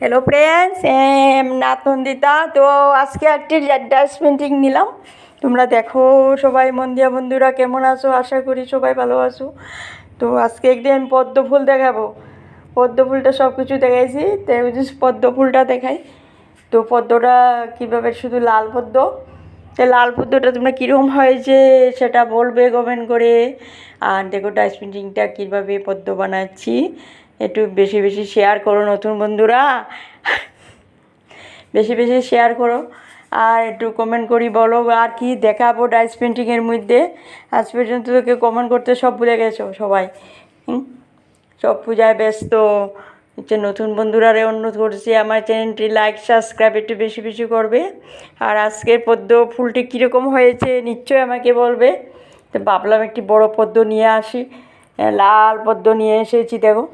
Hello friends, নাতনদিতা। তো আজকে একটি ড্যাশ পেন্টিং নিলাম। তোমরা দেখো সবাই মন দিয়া বন্ধুরা কেমন আছো, আশা করি সবাই ভালো আছো। তো আজকে একদিন আমি পদ্ম ফুল দেখাবো। পদ্ম ফুলটা সব কিছু দেখাইছি, তো পদ্ম ফুলটা দেখাই। তো পদ্মটা কীভাবে, শুধু লাল পদ্ম। তো লাল পদ্মটা তোমরা কীরকম হয়েছে সেটা বলবে কমেন্ট করে। আর দেখো ডাইস পেন্টিংটা কীভাবে পদ্ম বানাচ্ছি, একটু বেশি বেশি শেয়ার করো নতুন বন্ধুরা, বেশি বেশি শেয়ার করো। আর একটু কমেন্ট করি বলো আর কি দেখাবো ডাইস পেন্টিংয়ের মধ্যে। আজ পর্যন্ত তো কেউ কমেন্ট করতে সব ভুলে গেছো সবাই। সব পূজায় ব্যস্ত। হচ্ছে নতুন বন্ধুরারে অনুরোধ করছি আমার চ্যানেলটি লাইক সাবস্ক্রাইব একটু বেশি বেশি করবে। আর আজকের পদ্ম ফুলটি কীরকম হয়েছে নিশ্চয়ই আমাকে বলবে। তো ভাবলাম একটি বড় পদ্ম নিয়ে আসি, লাল পদ্ম নিয়ে এসেছি দেখো।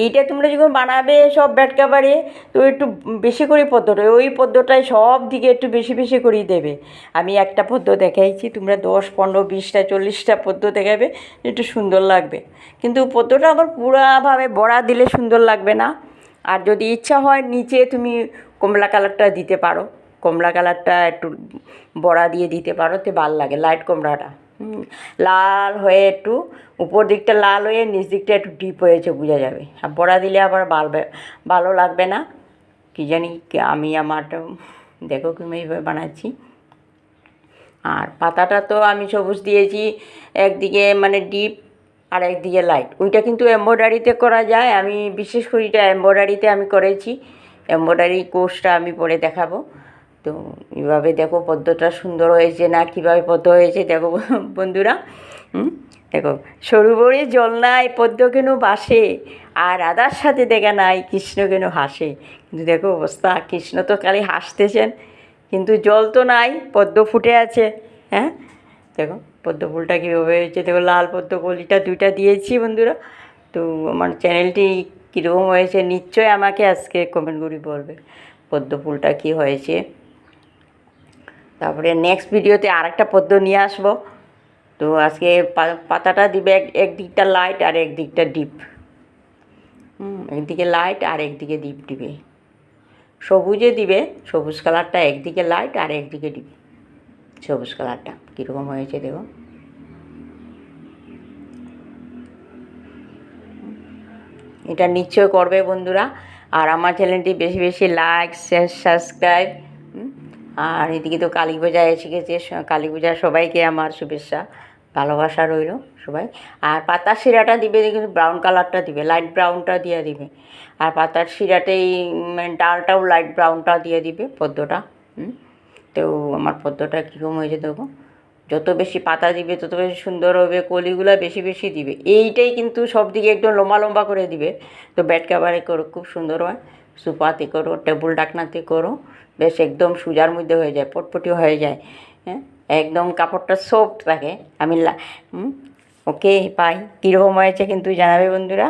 এইটা তোমরা যখন বানাবে সব ব্যাট কাভারে, তো একটু বেশি করে পদ্মটা, ওই পদ্মটায় সব দিকে একটু বেশি বেশি করেই দেবে। আমি একটা পদ্ম দেখাইছি, তোমরা 10, 15, 20টা 40টা পদ্ম দেখাবে, একটু সুন্দর লাগবে। কিন্তু পদ্মটা আবার পুরাভাবে বড়া দিলে সুন্দর লাগবে না। আর যদি ইচ্ছা হয় নিচে তুমি কমলা কালারটা দিতে পারো, কমলা কালারটা একটু বড়া দিয়ে দিতে পারো, তো ভালো লাগে লাইট কমলাটা। লাল হয়ে একটু উপর দিকটা লাল হয়ে নিচ দিকটা একটু ডিপ হয়েছে বোঝা যাবে। আর বড়া দিলে আবার ভালো লাগবে না। কী জানি আমি আমারটা দেখো তুমি এইভাবে বানাচ্ছি। আর পাতাটা তো আমি সবুজ দিয়েছি, একদিকে মানে ডিপ আর একদিকে লাইট। ওইটা কিন্তু এমব্রয়ডারিতে করা যায়, আমি বিশেষ করে এটা এমব্রয়ডারিতে আমি করেছি। এমব্রয়ডারি কোর্সটা আমি পরে দেখাবো। তো এইভাবে দেখো পদ্মটা সুন্দর হয়েছে না, কীভাবে পদ্ম হয়েছে দেখো বন্ধুরা। দেখো, সরু বড়ি জল নাই পদ্ম কেন বাসে, আর রাধার সাথে দেখা নাই কৃষ্ণ কেন হাসে। কিন্তু দেখো অবস্থা, কৃষ্ণ তো খালি হাসতেছেন, কিন্তু জল তো নাই, পদ্ম ফুটে আছে। হ্যাঁ দেখো পদ্ম ফুলটা কীভাবে হয়েছে দেখো, লাল পদ্ম কলিটা 2টা দিয়েছি বন্ধুরা। তো আমার চ্যানেলটি কীরকম হয়েছে নিশ্চয়ই আমাকে আজকে কমেন্ট করে বলবে পদ্ম ফুলটা কী হয়েছে। তারপরে নেক্সট ভিডিওতে আরেকটা পদ্ম নিয়ে আসবো। তো আজকে পাতাটা দিবে একদিকটা লাইট আর একদিকটা ডিপ। একদিকে লাইট আর একদিকে ডিপ দিবে। সবুজে দিবে, সবুজ কালারটা একদিকে লাইট আর একদিকে ডিপ। সবুজ কালারটা কীরকম হয়েছে দেখো। এটা নিশ্চয় করবে বন্ধুরা। আর আমার চ্যানেলটি বেশি বেশি লাইক শেয়ার সাবস্ক্রাইব। আর এদিকে তো কালী পূজা এসে গেছে, কালী পূজা সবাইকে আমার শুভেচ্ছা ভালোবাসা রইল সবাই। আর পাতার শিরাটা দিবে কিন্তু ব্রাউন কালারটা দিবে, লাইট ব্রাউনটা দিয়ে দিবে। আর পাতার শিরাটাই ডালটাও লাইট ব্রাউনটা দিয়ে দিবে পদ্মটা। তো আমার পদ্মটা কীরকম হয়েছে দেখো। যত বেশি পাতা দিবে তত বেশি সুন্দর হবে, কলিগুলো বেশি বেশি দিবে। এইটাই কিন্তু সব দিকে একদম লম্বা লম্বা করে দিবে। তো ব্যাট কাভারে করো, খুব সুন্দর হয়। সুপাতে করো, টেবিল ডাকনাতে করো, বেশ একদম সুজার মধ্যে হয়ে যায়, পটপটি হয়ে যায়। হ্যাঁ একদম কাপড়টা সফট থাকে। আমি ওকে পাই কীরকম হয়েছে কিন্তু জানাবে বন্ধুরা।